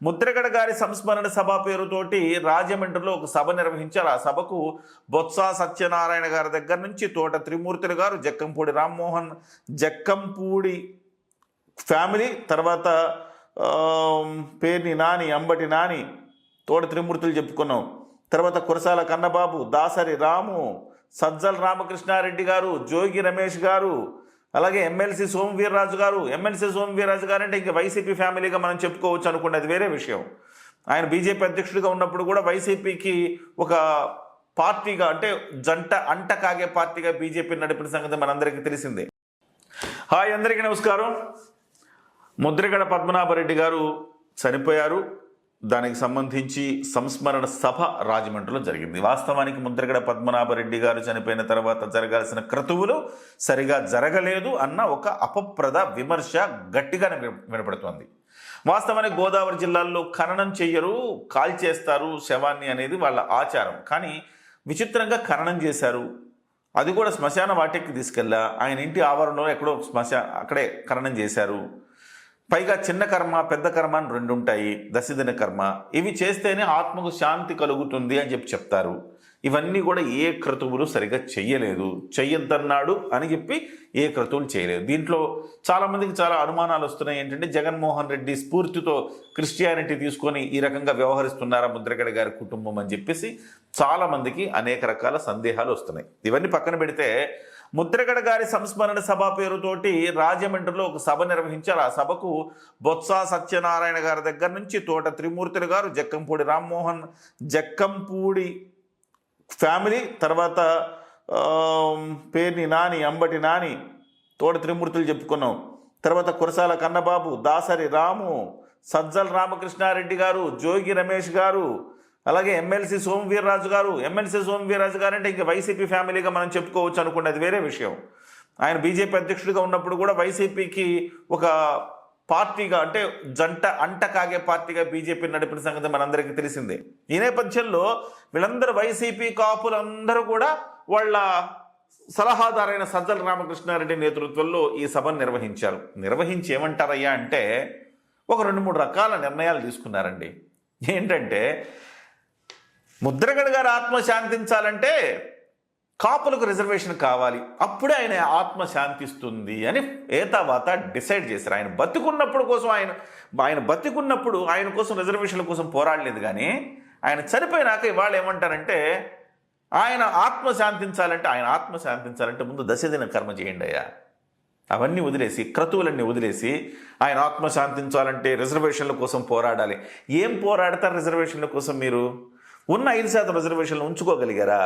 ముద్రగడ గారి సంస్మరణ సభ పేరుతోటి రాజమండ్రిలో ఒక సభ నిర్వహించారు. ఆ సభకు బొత్స సత్యనారాయణ గారి దగ్గర నుంచి తోట త్రిమూర్తులు గారు, జక్కంపూడి రామ్మోహన్, జక్కంపూడి ఫ్యామిలీ, తర్వాత పేర్ని నాని, అంబటి నాని, తోట త్రిమూర్తులు చెప్పుకున్నాం. తర్వాత కురసాల కన్నబాబు, దాసరి రాము, సజ్జల రామకృష్ణారెడ్డి గారు, జోగి రమేష్ గారు, అలాగే ఎమ్మెల్సీ సోమవీర్రాజు గారు. ఎమ్మెల్సీ సోమవీర్రాజు గారు అంటే ఇంకా వైసీపీ ఫ్యామిలీగా మనం చెప్పుకోవచ్చు అనుకున్నది వేరే విషయం. ఆయన బీజేపీ అధ్యక్షుడిగా ఉన్నప్పుడు కూడా వైసీపీకి ఒక పార్టీగా అంటే అంట కాగే పార్టీగా బీజేపీ నడిపిన సంగతి మనందరికీ తెలిసిందే. హాయ్, అందరికీ నమస్కారం. ముద్రగడ పద్మనాభరెడ్డి గారు చనిపోయారు. దానికి సంబంధించి సంస్మరణ సభ రాజమండ్రిలో జరిగింది. వాస్తవానికి ముద్రగడ పద్మనాభరెడ్డి గారు చనిపోయిన తర్వాత జరగాల్సిన క్రతువులు సరిగా జరగలేదు అన్న ఒక అపప్రద విమర్శ గట్టిగా వినపడుతోంది. వాస్తవానికి గోదావరి జిల్లాల్లో ఖననం చెయ్యరు, కాల్చేస్తారు శవాన్ని అనేది వాళ్ళ ఆచారం. కానీ విచిత్రంగా ఖననం చేశారు. అది కూడా శ్మశాన వాటికి తీసుకెళ్ళా. ఆయన ఇంటి ఆవరణలో ఎక్కడో అక్కడే ఖననం చేశారు. పైగా చిన్న కర్మ, పెద్ద కర్మ అని రెండు ఉంటాయి. దశదిన కర్మ, ఇవి చేస్తేనే ఆత్మకు శాంతి కలుగుతుంది అని చెప్తారు. ఇవన్నీ కూడా ఏ క్రతువులు సరిగా చెయ్యలేదు, చెయ్యొద్దన్నాడు అని చెప్పి ఏ క్రతువులు చేయలేదు. దీంట్లో చాలామందికి చాలా అనుమానాలు వస్తున్నాయి. ఏంటంటే జగన్మోహన్ రెడ్డి స్ఫూర్తితో క్రిస్టియానిటీ తీసుకొని ఈ రకంగా వ్యవహరిస్తున్నారా ముద్రగడ గారి కుటుంబం అని చెప్పేసి చాలామందికి అనేక రకాల సందేహాలు వస్తున్నాయి. ఇవన్నీ పక్కన పెడితే ముద్రగడ గారి సంస్మరణ సభ పేరుతోటి రాజమండ్రిలో ఒక సభ నిర్వహించారు. ఆ సభకు బొత్స సత్యనారాయణ గారి దగ్గర నుంచి తోట త్రిమూర్తులు గారు, జక్కంపూడి రామ్మోహన్, జక్కంపూడి ఫ్యామిలీ, తర్వాత పేర్ని నాని, అంబటి నాని, తోట త్రిమూర్తులు చెప్పుకున్నాం. తర్వాత కురసాల కన్నబాబు, దాసరి రాము, సజ్జల రామకృష్ణారెడ్డి గారు, జోగి రమేష్ గారు, అలాగే ఎమ్మెల్సీ సోమవీర్రాజు గారు. ఎమ్మెల్సీ సోమవీర్రాజు గారు అంటే ఇంకా వైసీపీ ఫ్యామిలీగా మనం చెప్పుకోవచ్చు అనుకున్నది వేరే విషయం. ఆయన బీజేపీ అధ్యక్షుడిగా ఉన్నప్పుడు కూడా వైసీపీకి ఒక పార్టీగా అంటే అంట కాగే పార్టీగా బీజేపీ నడిపిన సంగతి మనందరికీ తెలిసిందే. ఈ నేపథ్యంలో వీళ్ళందరూ వైసీపీ కాపులందరూ కూడా వాళ్ళ సలహాదారైన సజ్జల రామకృష్ణారెడ్డి నేతృత్వంలో ఈ సభను నిర్వహించి ఏమంటారయ్యా అంటే ఒక 2-3 రకాల నిర్ణయాలు తీసుకున్నారండి. ఏంటంటే ముద్రగడ గారు ఆత్మ శాంతించాలంటే కాపులకు రిజర్వేషన్ కావాలి, అప్పుడే ఆయన ఆత్మ శాంతిస్తుంది అని ఏతావాత డిసైడ్ చేశారు. ఆయన బతికున్నప్పుడు ఆయన కోసం రిజర్వేషన్ల కోసం పోరాడలేదు. కానీ ఆయన చనిపోయినాక ఇవాళ ఏమంటారంటే ఆయన ఆత్మ శాంతించాలంటే ముందు దశదిన కర్మ చేయండి అయ్యా. అవన్నీ వదిలేసి, క్రతువులన్నీ వదిలేసి ఆయన ఆత్మ శాంతించాలంటే రిజర్వేషన్ల కోసం పోరాడాలి. ఏం పోరాడతారు రిజర్వేషన్ల కోసం? మీరు ఉన్న 5% రిజర్వేషన్లు ఉంచుకోగలిగారా?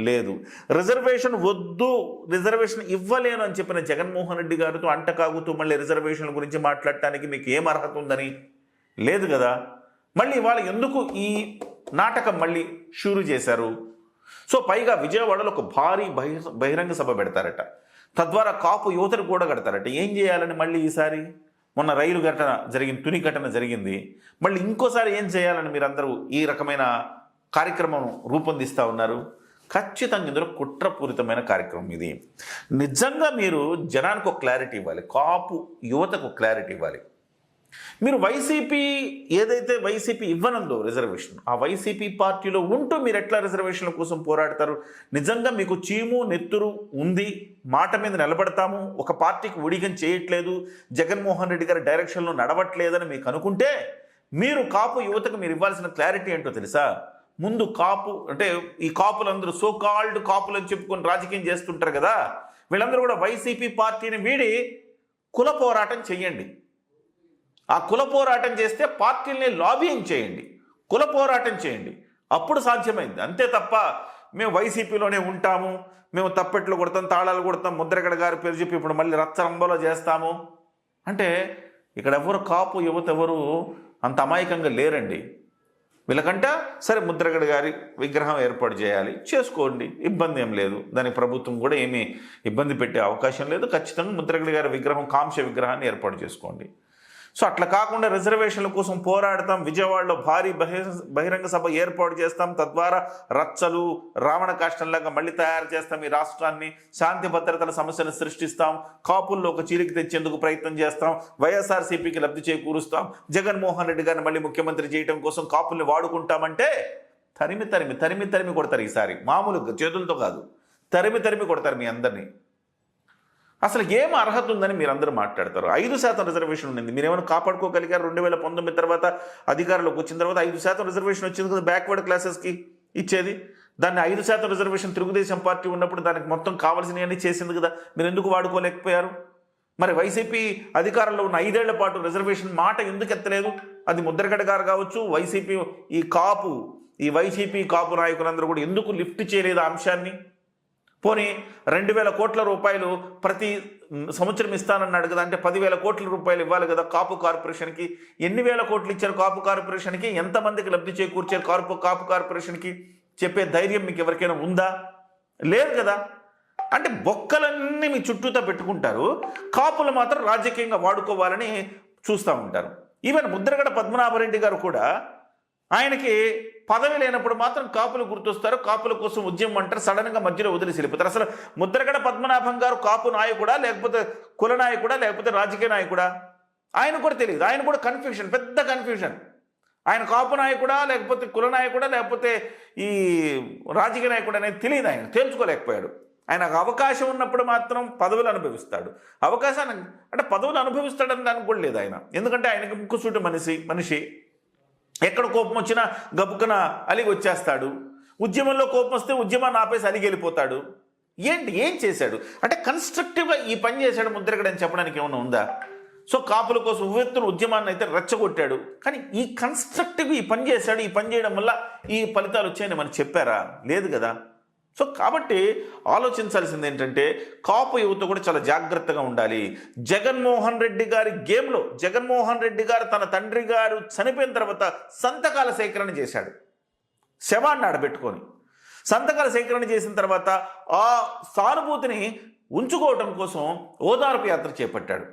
లేదు. రిజర్వేషన్ వద్దు, రిజర్వేషన్ ఇవ్వలేను అని చెప్పిన జగన్మోహన్ రెడ్డి గారితో అంటకాగుతూ మళ్ళీ రిజర్వేషన్ల గురించి మాట్లాడటానికి మీకు ఏం అర్హత ఉందని? లేదు కదా. మళ్ళీ వాళ్ళు ఎందుకు ఈ నాటకం మళ్ళీ షూరు చేశారు? సో పైగా విజయవాడలో ఒక భారీ బహిరంగ సభ పెడతారట. తద్వారా కాపు యువతను కూడా కడతారట. ఏం చేయాలని మళ్ళీ ఈసారి? మొన్న రైలు ఘటన జరిగింది, తుని ఘటన జరిగింది. మళ్ళీ ఇంకోసారి ఏం చేయాలని మీరందరూ ఈ రకమైన కార్యక్రమం రూపొందిస్తూ ఉన్నారు? ఖచ్చితంగా ఇందులో కుట్రపూరితమైన కార్యక్రమం ఇది. నిజంగా మీరు జనానికి ఒక క్లారిటీ ఇవ్వాలి, కాపు యువతకు క్లారిటీ ఇవ్వాలి. మీరు వైసీపీ ఇవ్వనందో రిజర్వేషన్, ఆ వైసీపీ పార్టీలో ఉంటూ మీరు ఎట్లా రిజర్వేషన్ల కోసం పోరాడతారు? నిజంగా మీకు చీము నెత్తురు ఉంది, మాట మీద నిలబడతాము, ఒక పార్టీకి ఉడిగం చేయట్లేదు, జగన్మోహన్ రెడ్డి గారి డైరెక్షన్లో నడవట్లేదని మీకు అనుకుంటే మీరు కాపు యువతకు మీరు ఇవ్వాల్సిన క్లారిటీ ఏంటో తెలుసా? ముందు కాపు అంటే ఈ కాపులందరూ సో కాల్డ్ కాపులు అని చెప్పుకొని రాజకీయం చేస్తుంటారు కదా, వీళ్ళందరూ కూడా వైసీపీ పార్టీని వీడి కుల పోరాటం చెయ్యండి. ఆ కుల పోరాటం చేస్తే పార్టీల్ని లాబియింగ్ చేయండి, కుల పోరాటం చేయండి, అప్పుడు సాధ్యమైంది. అంతే తప్ప మేము వైసీపీలోనే ఉంటాము, మేము తప్పెట్లు కొడతాం, తాళాలు కొడతాం, ముద్రగడ గారి పేరు చెప్పి ఇప్పుడు మళ్ళీ రచ్చరంబలో చేస్తాము అంటే ఇక్కడ ఎవరు కాపు యువత ఎవరు అంత అమాయకంగా లేరండి. వీళ్ళకంట సరే ముద్రగడ గారి విగ్రహం ఏర్పాటు చేయాలి, చేసుకోండి, ఇబ్బంది ఏం లేదు. దానికి ప్రభుత్వం కూడా ఏమీ ఇబ్బంది పెట్టే అవకాశం లేదు. ఖచ్చితంగా ముద్రగడ గారి విగ్రహం, కాంస్య విగ్రహాన్ని ఏర్పాటు చేసుకోండి. సో అట్లా కాకుండా రిజర్వేషన్ల కోసం పోరాడతాం, విజయవాడలో భారీ బహిరంగ సభ ఏర్పాటు చేస్తాం, తద్వారా రచ్చలు రావణ కాష్టంలాగా మళ్ళీ తయారు చేస్తాం ఈ రాష్ట్రాన్ని, శాంతి భద్రతల సమస్యను సృష్టిస్తాం, కాపుల్లో ఒక చీలికి తెచ్చేందుకు ప్రయత్నం చేస్తాం, వైఎస్ఆర్సీపీకి లబ్ధి చేకూరుస్తాం, జగన్మోహన్ రెడ్డి గారిని మళ్ళీ ముఖ్యమంత్రి చేయడం కోసం కాపుల్ని వాడుకుంటామంటే తరిమి తరిమి తరిమి తరిమి కొడతారు. ఈసారి మామూలుగా చేతులతో కాదు, తరిమి తరిమి కొడతారు మీ అందరినీ. అసలు ఏం అర్హత ఉందని మీరందరూ మాట్లాడతారు. 5% రిజర్వేషన్ ఉండింది, మీరేమైనా కాపాడుకోగలిగారు? 2019 తర్వాత అధికారంలోకి వచ్చిన తర్వాత 5% రిజర్వేషన్ వచ్చింది కదా బ్యాక్వర్డ్ క్లాసెస్కి ఇచ్చేది. దాన్ని 5% రిజర్వేషన్ తెలుగుదేశం పార్టీ ఉన్నప్పుడు దానికి మొత్తం కావాల్సినవన్నీ చేసింది కదా, మీరు ఎందుకు వాడుకోలేకపోయారు? మరి వైసీపీ అధికారంలో ఉన్న 5 ఏళ్ల పాటు రిజర్వేషన్ మాట ఎందుకు ఎత్తలేదు? అది ముద్రగడ గారు కావచ్చు, వైసీపీ వైసీపీ కాపు నాయకులందరూ కూడా ఎందుకు లిఫ్ట్ చేయలేదు ఆ అంశాన్ని? పోనీ 2,000 కోట్ల రూపాయలు ప్రతి సంవత్సరం ఇస్తానన్నాడు కదా, అంటే 10,000 కోట్ల రూపాయలు ఇవ్వాలి కదా కాపు కార్పొరేషన్కి. ఎన్ని వేల కోట్లు ఇచ్చారు కాపు కార్పొరేషన్కి? ఎంతమందికి లబ్ధి చేకూర్చారు కాపు కార్పొరేషన్కి చెప్పే ధైర్యం మీకు ఎవరికైనా ఉందా? లేదు కదా. అంటే బొక్కలన్నీ మీ చుట్టూతో పెట్టుకుంటారు, కాపులు మాత్రం రాజకీయంగా వాడుకోవాలని చూస్తూ ఉంటారు. ఈవెన్ ముద్రగడ పద్మనాభరెడ్డి గారు కూడా ఆయనకి పదవి లేనప్పుడు మాత్రం కాపులు గుర్తొస్తారు, కాపుల కోసం ఉద్యమం అంటారు, సడన్గా మధ్యలో వదిలేసి వెళ్ళిపోతారు. అసలు ముద్రగడ పద్మనాభం గారు కాపు నాయకుడా, లేకపోతే కుల నాయకుడా, లేకపోతే రాజకీయ నాయకుడా? ఆయన కూడా తెలియదు. ఆయన కూడా కన్ఫ్యూషన్, పెద్ద కన్ఫ్యూషన్. ఆయన కాపు నాయకుడా, లేకపోతే కుల నాయకుడా, లేకపోతే ఈ రాజకీయ నాయకుడు అనేది తెలియదు. ఆయన తేల్చుకోలేకపోయాడు. ఆయనకు అవకాశం ఉన్నప్పుడు మాత్రం పదవులు అనుభవిస్తాడు. అవకాశాన్ని అంటే పదవులు అనుభవిస్తాడని దానికి కూడా లేదు ఆయన. ఎందుకంటే ఆయనకి ముక్కుసూటి మనిషి ఎక్కడ కోపం వచ్చినా గబుక్కున అలిగి వచ్చేస్తాడు. ఉద్యమంలో కోపం వస్తే ఉద్యమాన్ని ఆపేసి అలిగి వెళ్ళిపోతాడు. ఏం చేశాడు అంటే కన్స్ట్రక్టివ్గా ఈ పని చేశాడు ముద్రగడ అని చెప్పడానికి ఏమైనా ఉందా? సో కాపుల కోసం ఉవ్వెత్తున ఉద్యమాన్ని అయితే రెచ్చగొట్టాడు, కానీ ఈ కన్స్ట్రక్టివ్గా ఈ పని చేశాడు. ఈ పని చేయడం వల్ల ఈ ఫలితాలు వచ్చాయని మనం చెప్పారా? లేదు కదా. సో కాబట్టి ఆలోచించాల్సింది ఏంటంటే కాపు యువత కూడా చాలా జాగ్రత్తగా ఉండాలి. జగన్మోహన్ రెడ్డి గారి గేమ్లో జగన్మోహన్ రెడ్డి గారు తన తండ్రి గారు చనిపోయిన తర్వాత సంతకాల సేకరణ చేశాడు. శవాన్ని ఆడబెట్టుకొని సంతకాల సేకరణ చేసిన తర్వాత ఆ సానుభూతిని ఉంచుకోవటం కోసం ఓదార్పు యాత్ర చేపట్టాడు.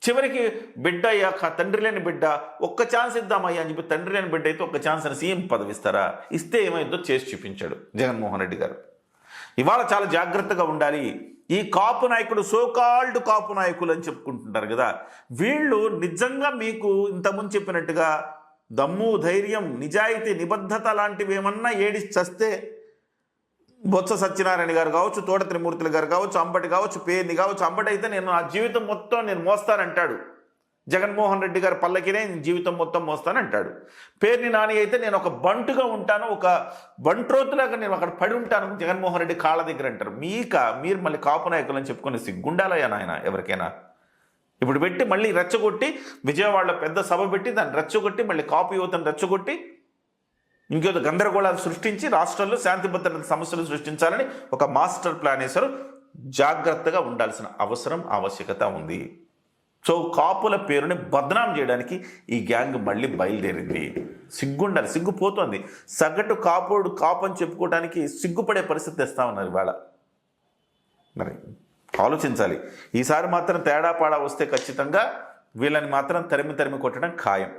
చివరికి బిడ్డ అయ్యాక తండ్రి లేని బిడ్డ ఒక్క ఛాన్స్ ఇద్దామయ్యా అని చెప్పి తండ్రి లేని బిడ్డ అయితే ఒక్క ఛాన్స్ అని సీఎం పదవి ఇస్తారా? ఇస్తే ఏమైందో చేసి చూపించాడు జగన్మోహన్ రెడ్డి గారు. ఇవాళ చాలా జాగ్రత్తగా ఉండాలి. ఈ కాపు నాయకుడు సోకాల్డ్ కాపు నాయకులు అని చెప్పుకుంటుంటారు కదా, వీళ్ళు నిజంగా మీకు ఇంతకుముందు చెప్పినట్టుగా దమ్ము, ధైర్యం, నిజాయితీ, నిబద్ధత లాంటివి ఏమన్నా ఏడిచి చస్తే బొత్స సత్యనారాయణ గారు కావచ్చు, తోట త్రిమూర్తులు గారు కావచ్చు, అంబటి కావచ్చు, పేర్ని కావచ్చు. అంబటి అయితే నేను నా జీవితం మొత్తం నేను మోస్తానంటాడు. జగన్మోహన్ రెడ్డి గారి పల్లకినే నేను జీవితం మొత్తం మోస్తానంటాడు. పేర్ని నాని అయితే నేను ఒక బంటుగా ఉంటాను, ఒక బంట్రోతులాగా నేను అక్కడ పడి ఉంటాను జగన్మోహన్ రెడ్డి కాళ్ళ దగ్గర అంటారు. మీరు మళ్ళీ కాపు నాయకులు అని చెప్పుకునే సిగ్గుండాలయ్యా నాయన ఎవరికైనా. ఇప్పుడు పెట్టి మళ్ళీ రెచ్చగొట్టి విజయవాడలో పెద్ద సభ పెట్టి దాన్ని రెచ్చగొట్టి మళ్ళీ కాపు యువతను రెచ్చగొట్టి ఇంకేదో గందరగోళాలు సృష్టించి రాష్ట్రంలో శాంతి భద్రత సమస్యలు సృష్టించాలని ఒక మాస్టర్ ప్లాన్ వేశారు. జాగ్రత్తగా ఉండాల్సిన ఆవశ్యకత ఉంది. సో కాపుల పేరుని బదనాం చేయడానికి ఈ గ్యాంగ్ మళ్ళీ బయలుదేరింది. సిగ్గుండాలి, సిగ్గుపోతోంది. సగటు కాపు అని చెప్పుకోవడానికి సిగ్గుపడే పరిస్థితి తెస్తా ఉన్నారు ఇవాళ. మరి ఆలోచించాలి. ఈసారి మాత్రం తేడా పాడా వస్తే ఖచ్చితంగా వీళ్ళని మాత్రం తరిమి కొట్టడం ఖాయం.